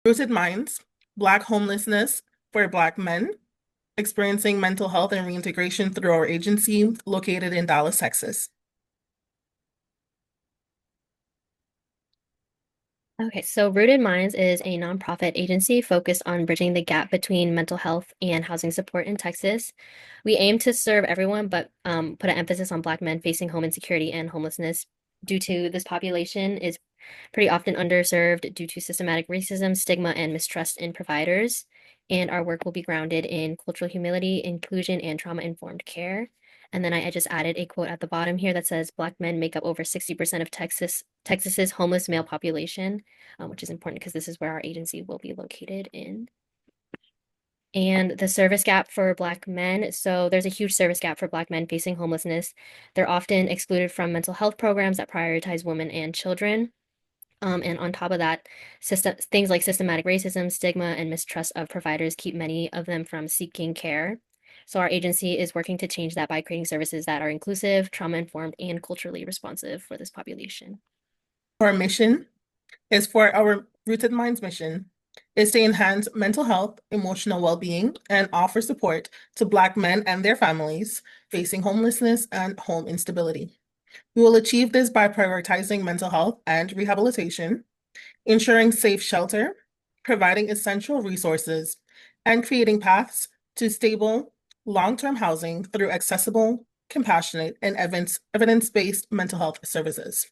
Rooted Minds, Black Homelessness for Black Men, Experiencing Mental Health and Reintegration through our agency located in Dallas, Texas. Okay, so Rooted Minds is a nonprofit agency focused on bridging the gap between mental health and housing support in Texas. We aim to serve everyone, but put an emphasis on Black men facing home insecurity and homelessness due to this population is pretty often underserved due to systematic racism, stigma, and mistrust in providers. And our work will be grounded in cultural humility, inclusion, and trauma-informed care. And then I just added a quote at the bottom here that says Black men make up over 60% of Texas's homeless male population, which is important because this is where our agency will be located in. And the service gap for Black men. So there's a huge service gap for Black men facing homelessness. They're often excluded from mental health programs that prioritize women and children. And on top of that, things like systematic racism, stigma, and mistrust of providers keep many of them from seeking care. So our agency is working to change that by creating services that are inclusive, trauma-informed, and culturally responsive for this population. Our mission is for our Rooted Minds mission is to enhance mental health, emotional well-being, and offer support to Black men and their families facing homelessness and home instability. We will achieve this by prioritizing mental health and rehabilitation, ensuring safe shelter, providing essential resources, and creating paths to stable, long-term housing through accessible, compassionate, and evidence-based mental health services.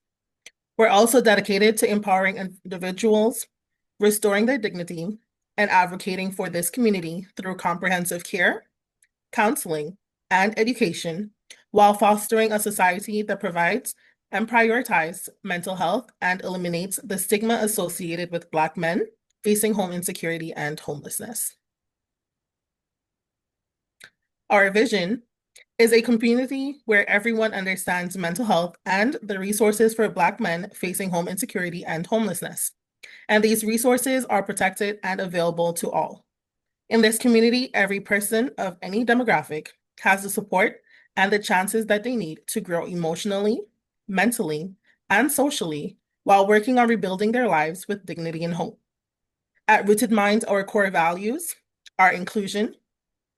We're also dedicated to empowering individuals, restoring their dignity, and advocating for this community through comprehensive care, counseling, and education, while fostering a society that provides and prioritizes mental health and eliminates the stigma associated with Black men facing home insecurity and homelessness. Our vision is a community where everyone understands mental health and the resources for Black men facing home insecurity and homelessness. And these resources are protected and available to all. In this community, every person of any demographic has the support and the chances that they need to grow emotionally, mentally, and socially while working on rebuilding their lives with dignity and hope. At Rooted Minds, our core values are inclusion,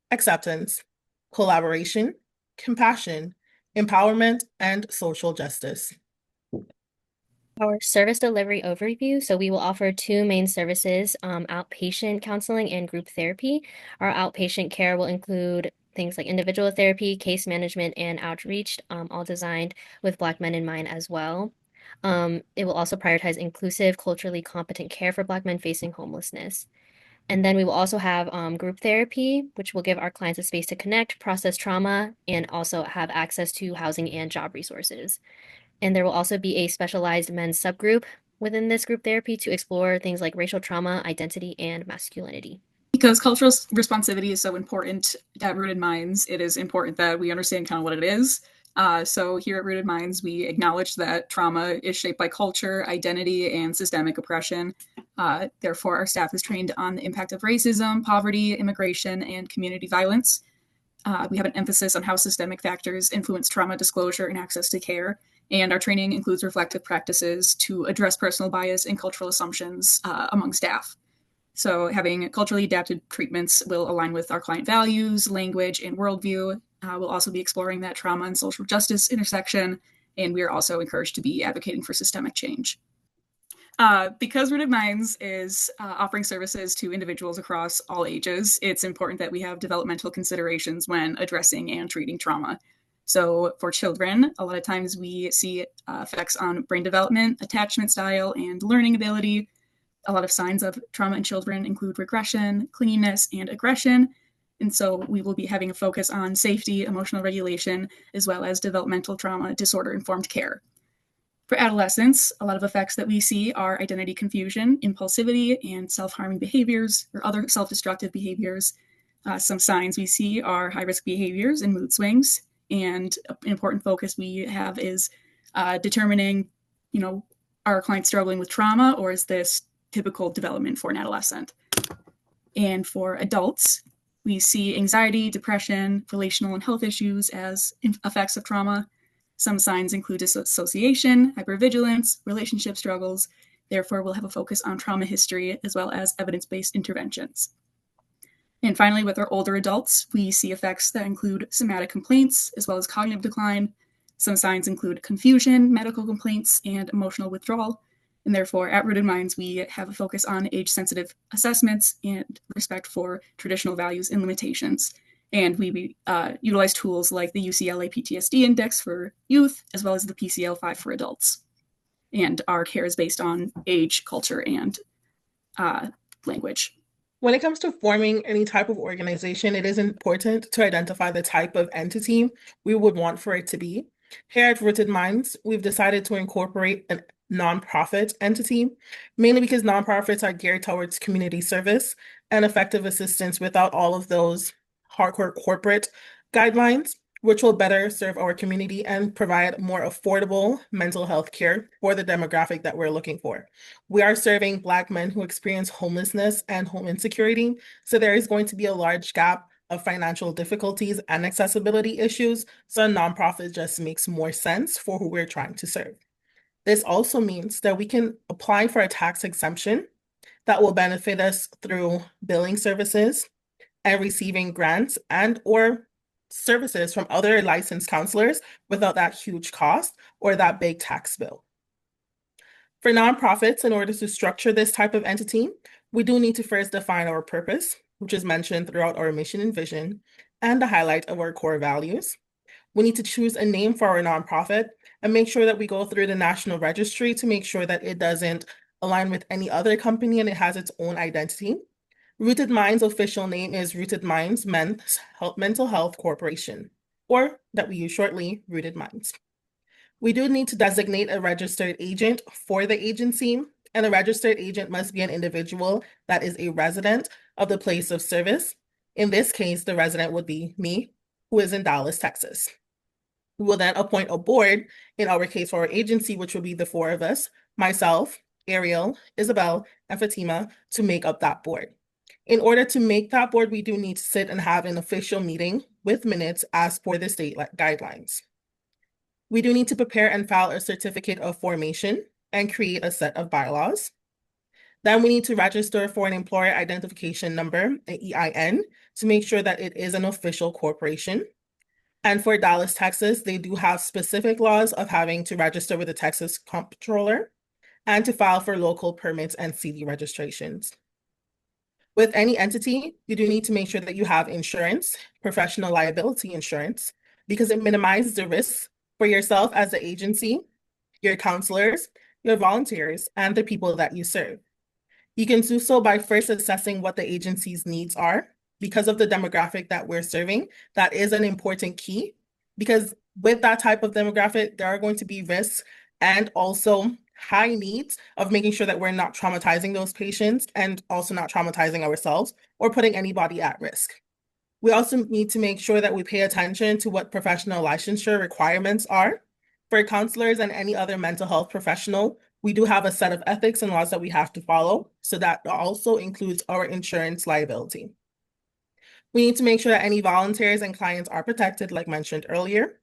acceptance, collaboration, compassion, empowerment, and social justice. Our service delivery overview. So we will offer two main services, outpatient counseling and group therapy. Our outpatient care will include things like individual therapy, case management, and outreach, all designed with Black men in mind as well. It will also prioritize inclusive, culturally competent care for Black men facing homelessness. And then we will also have group therapy, which will give our clients a space to connect, process trauma, and also have access to housing and job resources. And there will also be a specialized men's subgroup within this group therapy to explore things like racial trauma, identity, and masculinity. Because cultural responsivity is so important at Rooted Minds, it is important that we understand kind of what it is. So here at Rooted Minds, we acknowledge that trauma is shaped by culture, identity, and systemic oppression. Therefore, our staff is trained on the impact of racism, poverty, immigration, and community violence. We have an emphasis on how systemic factors influence trauma disclosure and access to care. And our training includes reflective practices to address personal bias and cultural assumptions among staff. So having culturally adapted treatments will align with our client values, language, and worldview. We'll also be exploring that trauma and social justice intersection, and we are also encouraged to be advocating for systemic change. Because Rooted Minds is offering services to individuals across all ages, it's important that we have developmental considerations when addressing and treating trauma. So for children, a lot of times we see effects on brain development, attachment style, and learning ability. A lot of signs of trauma in children include regression, clinginess, and aggression. And so we will be having a focus on safety, emotional regulation, as well as developmental trauma disorder-informed care. For adolescents, a lot of effects that we see are identity confusion, impulsivity, and self-harming behaviors or other self-destructive behaviors. Some signs we see are high-risk behaviors and mood swings. And an important focus we have is determining, are clients struggling with trauma, or is this typical development for an adolescent? And for adults, we see anxiety, depression, relational and health issues as effects of trauma. Some signs include dissociation, hypervigilance, relationship struggles, Therefore, we'll have a focus on trauma history as well as evidence-based interventions. And finally, with our older adults, we see effects that include somatic complaints as well as cognitive decline. Some signs include confusion, medical complaints, and emotional withdrawal. And therefore, at Rooted Minds, we have a focus on age-sensitive assessments and respect for traditional values and limitations. And we utilize tools like the UCLA PTSD Index for youth, as well as the PCL5 for adults. And our care is based on age, culture, and language. When it comes to forming any type of organization, it is important to identify the type of entity we would want for it to be. Here at Rooted Minds, we've decided to incorporate a nonprofit entity, mainly because nonprofits are geared towards community service and effective assistance without all of those hardcore corporate guidelines, which will better serve our community and provide more affordable mental health care for the demographic that we're looking for. We are serving Black men who experience homelessness and home insecurity, so there is going to be a large gap of financial difficulties and accessibility issues, so a nonprofit just makes more sense for who we're trying to serve. This also means that we can apply for a tax exemption that will benefit us through billing services and receiving grants and or services from other licensed counselors without that huge cost or that big tax bill. For nonprofits, in order to structure this type of entity, we do need to first define our purpose, which is mentioned throughout our mission and vision, and the highlight of our core values. We need to choose a name for our nonprofit and make sure that we go through the national registry to make sure that it doesn't align with any other company and it has its own identity. Rooted Minds' official name is Rooted Minds Mental Health Corporation, or that we use shortly, Rooted Minds. We do need to designate a registered agent for the agency, and a registered agent must be an individual that is a resident of the place of service. In this case, the resident would be me, who is in Dallas, Texas. We will then appoint a board, in our case for our agency, which will be the four of us, myself, Ariel, Isabel, and Fatima, to make up that board. In order to make that board, we do need to sit and have an official meeting with minutes as per the state guidelines. We do need to prepare and file a certificate of formation and create a set of bylaws. Then we need to register for an employer identification number, an EIN, to make sure that it is an official corporation. And for Dallas, Texas, they do have specific laws of having to register with the Texas Comptroller and to file for local permits and CD registrations. With any entity, you do need to make sure that you have insurance, professional liability insurance, because it minimizes the risks for yourself as the agency, your counselors, your volunteers, and the people that you serve. You can do so by first assessing what the agency's needs are. Because of the demographic that we're serving, that is an important key, because with that type of demographic, there are going to be risks and also high needs of making sure that we're not traumatizing those patients and also not traumatizing ourselves or putting anybody at risk. We also need to make sure that we pay attention to what professional licensure requirements are. For counselors and any other mental health professional, we do have a set of ethics and laws that we have to follow, so that also includes our insurance liability. We need to make sure that any volunteers and clients are protected, like mentioned earlier,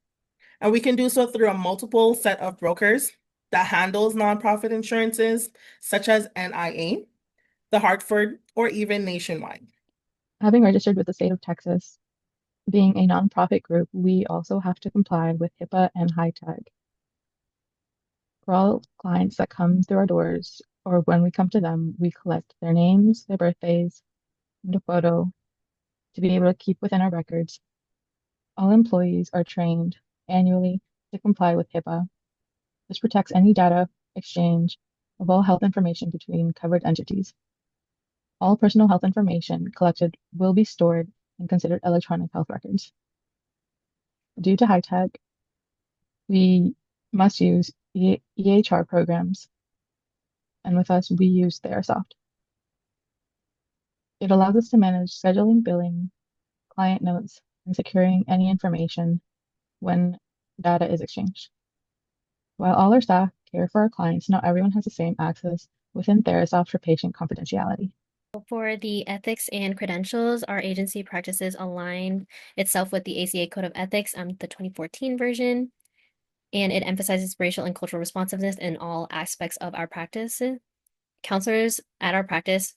and we can do so through a multiple set of brokers that handles nonprofit insurances, such as NIA, the Hartford, or even Nationwide. Having registered with the state of Texas, being a nonprofit group, we also have to comply with HIPAA and HITAG. For all clients that come through our doors, or when we come to them, we collect their names, their birthdays, and a photo to be able to keep within our records. All employees are trained annually to comply with HIPAA. This protects any data exchange of all health information between covered entities. All personal health information collected will be stored and considered electronic health records. Due to HITAG, we must use EHR programs, and with us, we use Therasoft. It allows us to manage scheduling, billing, client notes, and securing any information when data is exchanged. While all our staff care for our clients, not everyone has the same access within Therasoft for patient confidentiality. For the ethics and credentials, our agency practices align itself with the ACA Code of Ethics, the 2014 version, and it emphasizes racial and cultural responsiveness in all aspects of our practices. Counselors at our practice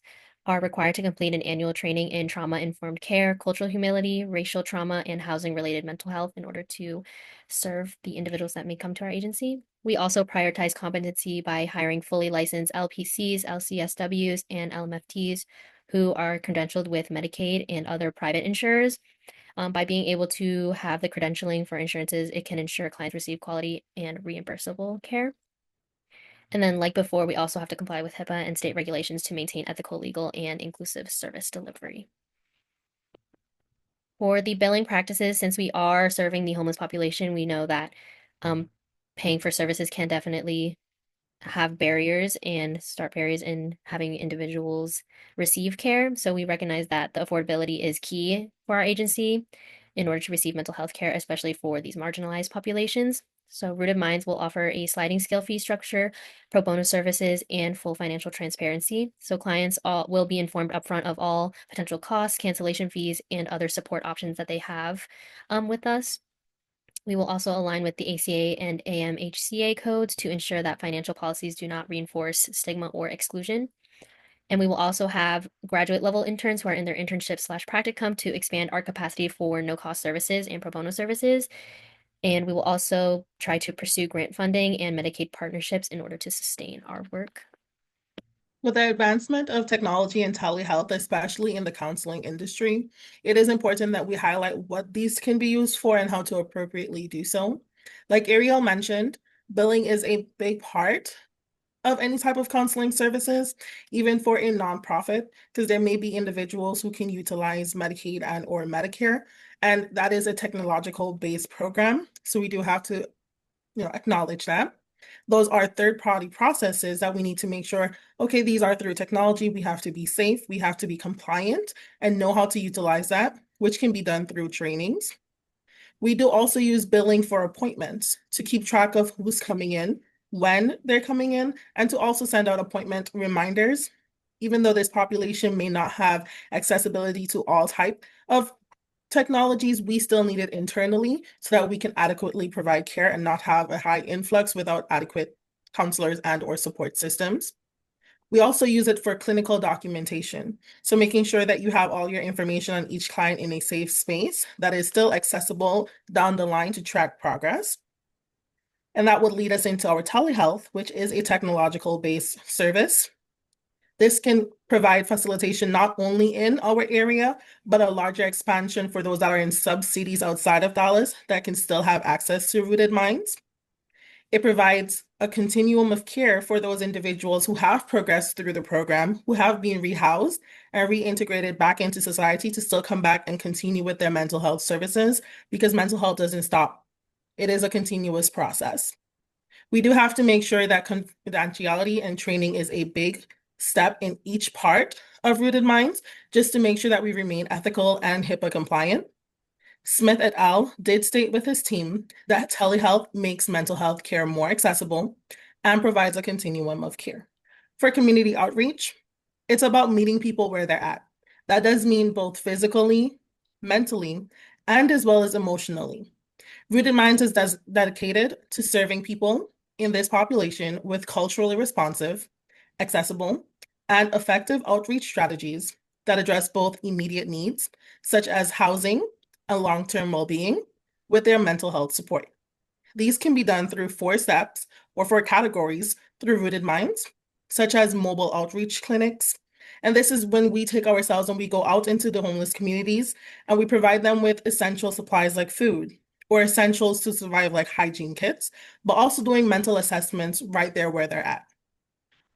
are required to complete an annual training in trauma-informed care, cultural humility, racial trauma, and housing-related mental health in order to serve the individuals that may come to our agency. We also prioritize competency by hiring fully licensed LPCs, LCSWs, and LMFTs who are credentialed with Medicaid and other private insurers. By being able to have the credentialing for insurances, it can ensure clients receive quality and reimbursable care. And then, like before, we also have to comply with HIPAA and state regulations to maintain ethical, legal, and inclusive service delivery. For the billing practices, since we are serving the homeless population, we know that paying for services can definitely have barriers and start barriers in having individuals receive care. So we recognize that the affordability is key for our agency in order to receive mental health care, especially for these marginalized populations. So Rooted Minds will offer a sliding scale fee structure, pro bono services, and full financial transparency. So clients will be informed upfront of all potential costs, cancellation fees, and other support options that they have with us. We will also align with the ACA and AMHCA codes to ensure that financial policies do not reinforce stigma or exclusion. And we will also have graduate level interns who are in their internship/practicum to expand our capacity for no cost services and pro bono services. And we will also try to pursue grant funding and Medicaid partnerships in order to sustain our work. With the advancement of technology and telehealth, especially in the counseling industry, it is important that we highlight what these can be used for and how to appropriately do so. Like Ariel mentioned, billing is a big part of any type of counseling services, even for a nonprofit, because there may be individuals who can utilize Medicaid and or Medicare, and that is a technological-based program. So we do have to, acknowledge that. Those are third-party processes that we need to make sure, okay, these are through technology. We have to be safe, we have to be compliant and know how to utilize that, which can be done through trainings. We do also use billing for appointments to keep track of who's coming in, when they're coming in, and to also send out appointment reminders. Even though this population may not have accessibility to all type of technologies, we still need it internally so that we can adequately provide care and not have a high influx without adequate counselors and or support systems. We also use it for clinical documentation. So making sure that you have all your information on each client in a safe space that is still accessible down the line to track progress. And that would lead us into our telehealth, which is a technological-based service. This can provide facilitation not only in our area, but a larger expansion for those that are in sub-cities outside of Dallas that can still have access to Rooted Minds. It provides a continuum of care for those individuals who have progressed through the program, who have been rehoused and reintegrated back into society to still come back and continue with their mental health services, because mental health doesn't stop. It is a continuous process. We do have to make sure that confidentiality and training is a big step in each part of Rooted Minds, just to make sure that we remain ethical and HIPAA compliant. Smith et al. Did state with his team that telehealth makes mental health care more accessible and provides a continuum of care. For community outreach, it's about meeting people where they're at. That does mean both physically, mentally, and as well as emotionally. Rooted Minds is dedicated to serving people in this population with culturally responsive, accessible, and effective outreach strategies that address both immediate needs, such as housing and long-term well-being, with their mental health support. These can be done through 4 steps or 4 categories through Rooted Minds, such as mobile outreach clinics. And this is when we take ourselves and we go out into the homeless communities and we provide them with essential supplies like food or essentials to survive like hygiene kits, but also doing mental assessments right there where they're at.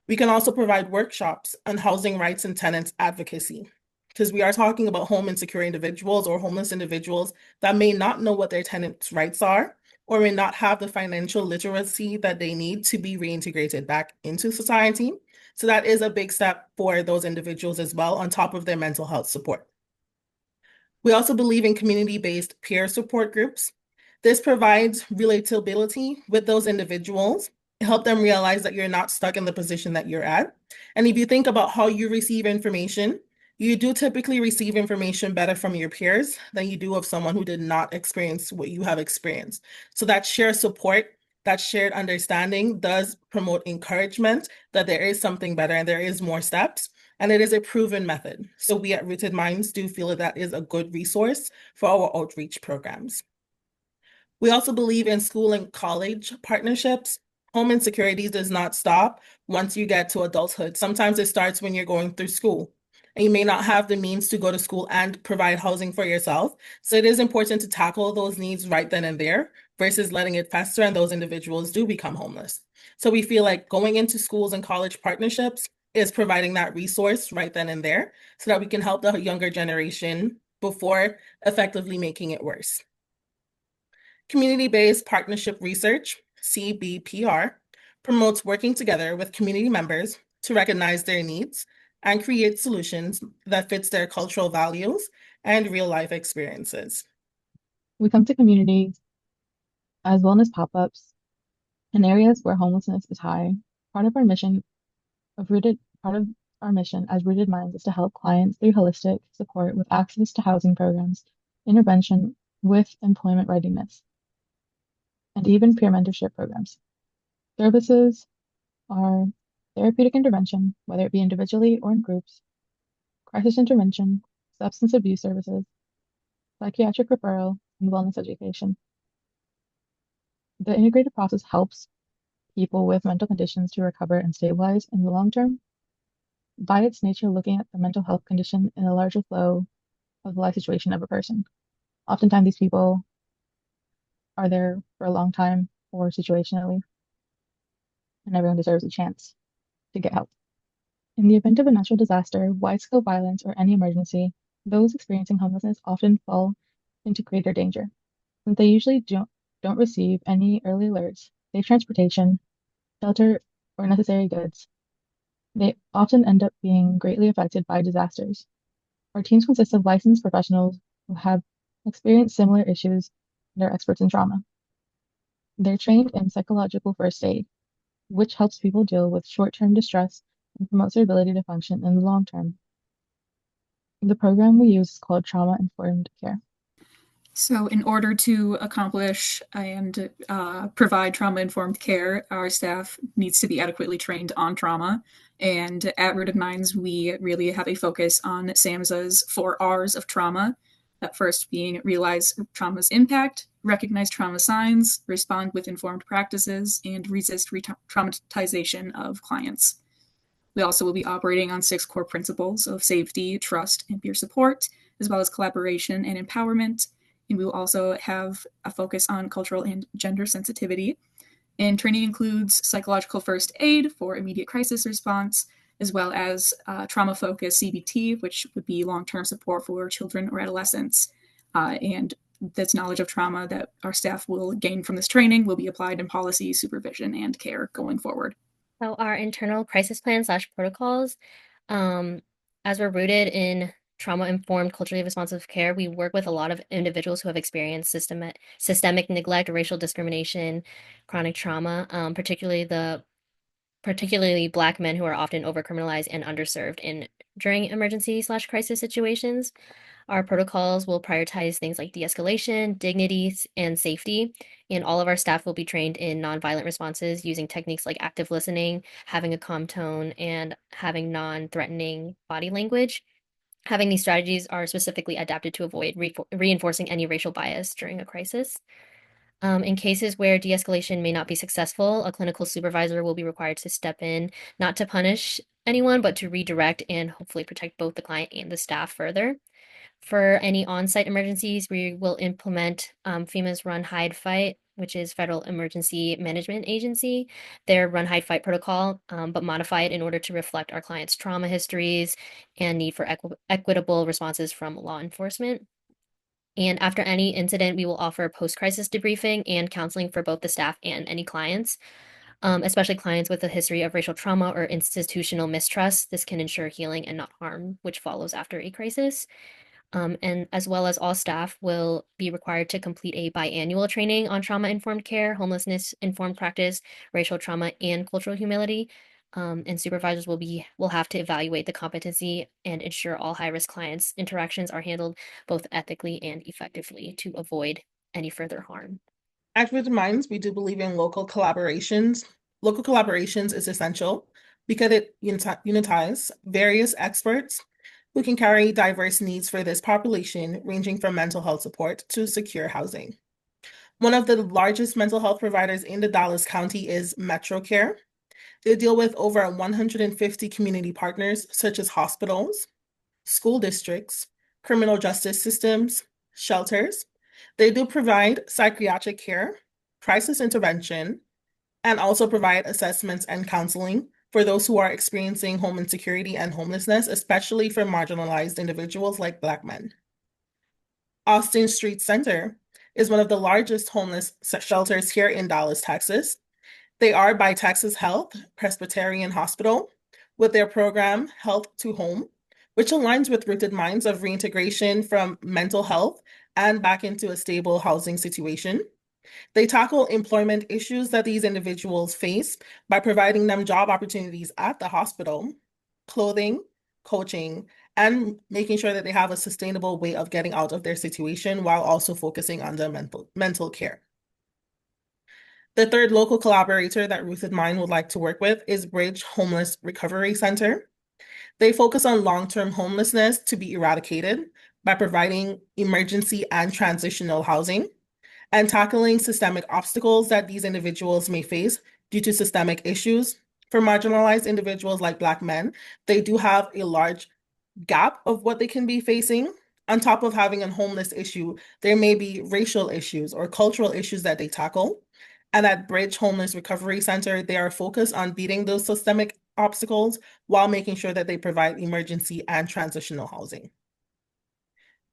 We can also provide workshops on housing rights and tenants advocacy, because we are talking about home insecure individuals or homeless individuals that may not know what their tenants' rights are or may not have the financial literacy that they need to be reintegrated back into society. So that is a big step for those individuals as well, on top of their mental health support. We also believe in community-based peer support groups. This provides relatability with those individuals, help them realize that you're not stuck in the position that you're at. And if you think about how you receive information, you do typically receive information better from your peers than you do of someone who did not experience what you have experienced. So that shared support, that shared understanding does promote encouragement that there is something better and there is more steps, and it is a proven method. So we at Rooted Minds do feel that is a good resource for our outreach programs. We also believe in school and college partnerships. Home insecurity does not stop once you get to adulthood. Sometimes it starts when you're going through school and you may not have the means to go to school and provide housing for yourself. So it is important to tackle those needs right then and there versus letting it fester and those individuals do become homeless. So we feel like going into schools and college partnerships is providing that resource right then and there so that we can help the younger generation before effectively making it worse. Community-based partnership research, CBPR, promotes working together with community members to recognize their needs and create solutions that fits their cultural values and real-life experiences. We come to communities as wellness pop-ups in areas where homelessness is high. Part of our mission as Rooted Minds is to help clients through holistic support with access to housing programs, intervention with employment readiness, and even peer mentorship programs. Services are therapeutic intervention, whether it be individually or in groups, crisis intervention, substance abuse services, psychiatric referral, and wellness education. The integrated process helps people with mental conditions to recover and stabilize in the long term. By its nature, looking at the mental health condition in a larger flow of the life situation of a person. Oftentimes, these people are there for a long time or situationally, and everyone deserves a chance to get help. In the event of a natural disaster, wide-scale violence, or any emergency, those experiencing homelessness often fall into greater danger, since they usually don't receive any early alerts, safe transportation, shelter, or necessary goods. They often end up being greatly affected by disasters. Our teams consist of licensed professionals who have experienced similar issues and are experts in trauma. They're trained in psychological first aid, which helps people deal with short-term distress and promotes their ability to function in the long term. The program we use is called trauma-informed care. So, in order to accomplish and provide trauma-informed care, our staff needs to be adequately trained on trauma. And at Rooted Minds, we really have a focus on SAMHSA's 4Rs of trauma. That first being realize trauma's impact, recognize trauma signs, respond with informed practices, and resist re-traumatization of clients. We also will be operating on 6 core principles of safety, trust, and peer support, as well as collaboration and empowerment. And we will also have a focus on cultural and gender sensitivity. And training includes psychological first aid for immediate crisis response, as well as trauma-focused CBT, which would be long-term support for children or adolescents. And this knowledge of trauma that our staff will gain from this training will be applied in policy, supervision, and care going forward. So our internal crisis plan / protocols, as we're rooted in trauma-informed, culturally responsive care, we work with a lot of individuals who have experienced systemic neglect, racial discrimination, chronic trauma, particularly Black men who are often overcriminalized and underserved during emergency / crisis situations. Our protocols will prioritize things like de-escalation, dignity, and safety, and all of our staff will be trained in nonviolent responses using techniques like active listening, having a calm tone, and having non-threatening body language. Having these strategies are specifically adapted to avoid reinforcing any racial bias during a crisis. In cases where de-escalation may not be successful, a clinical supervisor will be required to step in, not to punish anyone, but to redirect and hopefully protect both the client and the staff further. For any on-site emergencies, we will implement FEMA's Run, Hide, Fight, which is Federal Emergency Management Agency, their Run, Hide, Fight protocol, but modify it in order to reflect our clients' trauma histories and need for equitable responses from law enforcement. And after any incident, we will offer post-crisis debriefing and counseling for both the staff and any clients, especially clients with a history of racial trauma or institutional mistrust. This can ensure healing and not harm, which follows after a crisis. And as well as all staff will be required to complete a biannual training on trauma-informed care, homelessness-informed practice, racial trauma, and cultural humility. And supervisors will have to evaluate the competency and ensure all high-risk clients' interactions are handled both ethically and effectively to avoid any further harm. At Rooted Minds, we do believe in local collaborations. Local collaborations is essential because it unites various experts who can carry diverse needs for this population, ranging from mental health support to secure housing. One of the largest mental health providers in the Dallas County is MetroCare. They deal with over 150 community partners, such as hospitals, school districts, criminal justice systems, shelters. They do provide psychiatric care, crisis intervention, and also provide assessments and counseling for those who are experiencing home insecurity and homelessness, especially for marginalized individuals like Black men. Austin Street Center is one of the largest homeless shelters here in Dallas, Texas. They are by Texas Health Presbyterian Hospital with their program Health to Home, which aligns with Rooted Minds of reintegration from mental health and back into a stable housing situation. They tackle employment issues that these individuals face by providing them job opportunities at the hospital, clothing, coaching, and making sure that they have a sustainable way of getting out of their situation while also focusing on their mental care. The third local collaborator that Rooted Mind would like to work with is Bridge Homeless Recovery Center. They focus on long-term homelessness to be eradicated by providing emergency and transitional housing and tackling systemic obstacles that these individuals may face due to systemic issues. For marginalized individuals like Black men, they do have a large gap of what they can be facing. On top of having a homeless issue, there may be racial issues or cultural issues that they tackle. And at Bridge Homeless Recovery Center, they are focused on beating those systemic obstacles while making sure that they provide emergency and transitional housing.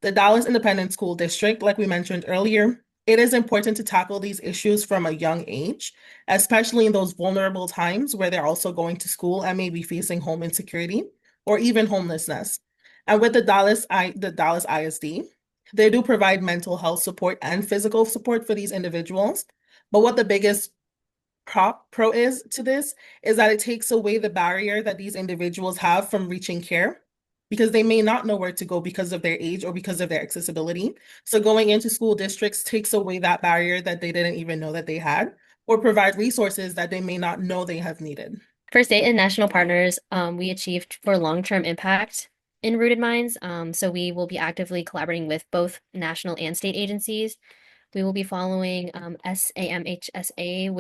The Dallas Independent School District, like we mentioned earlier, it is important to tackle these issues from a young age, especially in those vulnerable times where they're also going to school and maybe facing home insecurity or even homelessness. And with the Dallas ISD, they do provide mental health support and physical support for these individuals. But what the biggest pro is to this is that it takes away the barrier that these individuals have from reaching care because they may not know where to go because of their age or because of their accessibility. So going into school districts takes away that barrier that they didn't even know that they had, or provide resources that they may not know they have needed. For state and national partners, we achieved for long-term impact in Rooted Minds. So we will be actively collaborating with both national and state agencies. We will be following SAMHSA,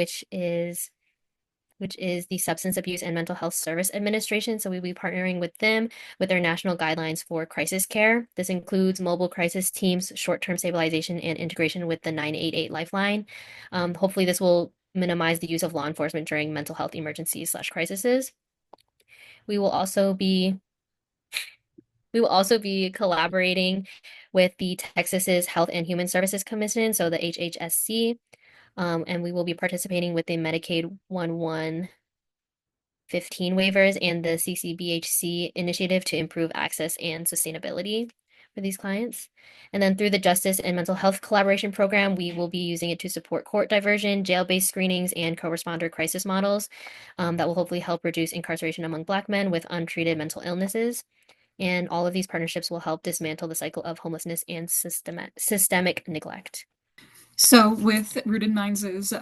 which is the Substance Abuse and Mental Health Service Administration. So we'll be partnering with them with their national guidelines for crisis care. This includes mobile crisis teams, short-term stabilization, and integration with the 988 Lifeline. Hopefully this will minimize the use of law enforcement during mental health emergencies/crises. We will also be collaborating with the Texas's Health and Human Services Commission, so the HHSC, and we will be participating with the Medicaid 1115 waivers and the CCBHC initiative to improve access and sustainability for these clients. And then through the Justice and Mental Health Collaboration Program, we will be using it to support court diversion, jail-based screenings, and co-responder crisis models that will hopefully help reduce incarceration among Black men with untreated mental illnesses. And all of these partnerships will help dismantle the cycle of homelessness and systemic neglect. So with Rooted Minds'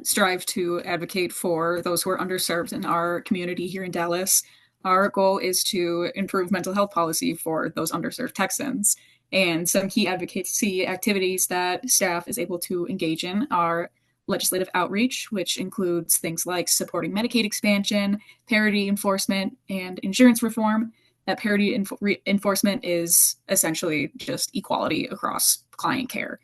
strive to advocate for those who are underserved in our community here in Dallas, our goal is to improve mental health policy for those underserved Texans. And some key advocacy activities that staff is able to engage in are legislative outreach, which includes things like supporting Medicaid expansion, parity enforcement, and insurance reform. That parity enforcement is essentially just equality across client care.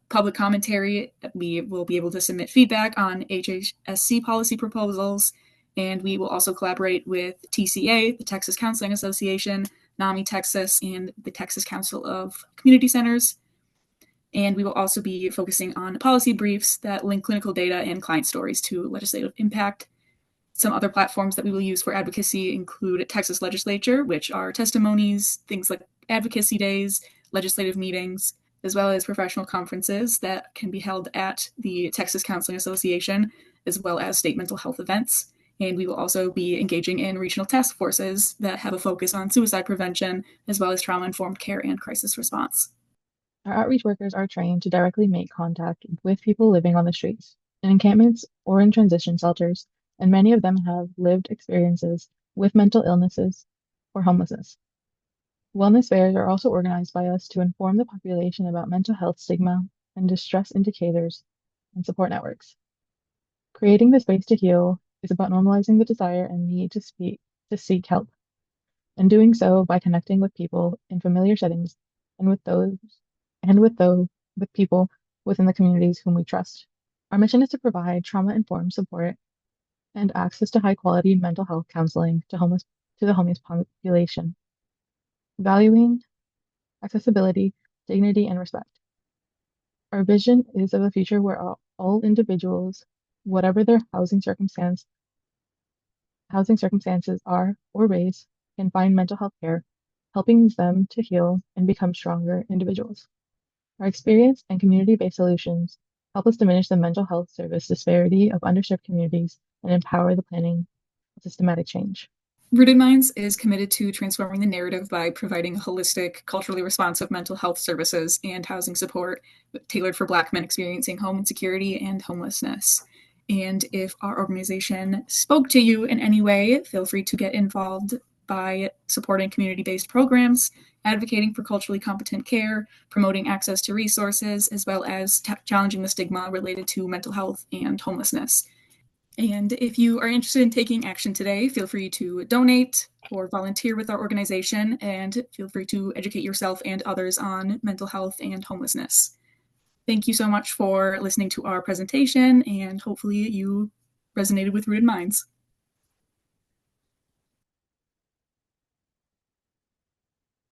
Public commentary, we will be able to submit feedback on HHSC policy proposals, and we will also collaborate with TCA, the Texas Counseling Association, NAMI Texas, and the Texas Council of Community Centers. And we will also be focusing on policy briefs that link clinical data and client stories to legislative impact. Some other platforms that we will use for advocacy include Texas Legislature, which are testimonies, things like advocacy days, legislative meetings, as well as professional conferences that can be held at the Texas Counseling Association, as well as state mental health events. And we will also be engaging in regional task forces that have a focus on suicide prevention, as well as trauma-informed care and crisis response. Our outreach workers are trained to directly make contact with people living on the streets, in encampments or in transition shelters, and many of them have lived experiences with mental illnesses or homelessness. Wellness fairs are also organized by us to inform the population about mental health stigma and distress indicators and support networks. Creating the space to heal is about normalizing the desire and need to seek help, and doing so by connecting with people in familiar settings and with people within the communities whom we trust. Our mission is to provide trauma-informed support and access to high-quality mental health counseling to the homeless population, valuing accessibility, dignity, and respect. Our vision is of a future where all individuals, whatever their housing circumstances are or race, can find mental health care, helping them to heal and become stronger individuals. Our experience and community-based solutions help us diminish the mental health service disparity of underserved communities and empower the planning of systematic change. Rooted Minds is committed to transforming the narrative by providing holistic, culturally responsive mental health services and housing support tailored for Black men experiencing home insecurity and homelessness. And if our organization spoke to you in any way, feel free to get involved by supporting community-based programs, advocating for culturally competent care, promoting access to resources, as well as challenging the stigma related to mental health and homelessness. And if you are interested in taking action today, feel free to donate or volunteer with our organization, and feel free to educate yourself and others on mental health and homelessness. Thank you so much for listening to our presentation, and hopefully you resonated with Rooted Minds.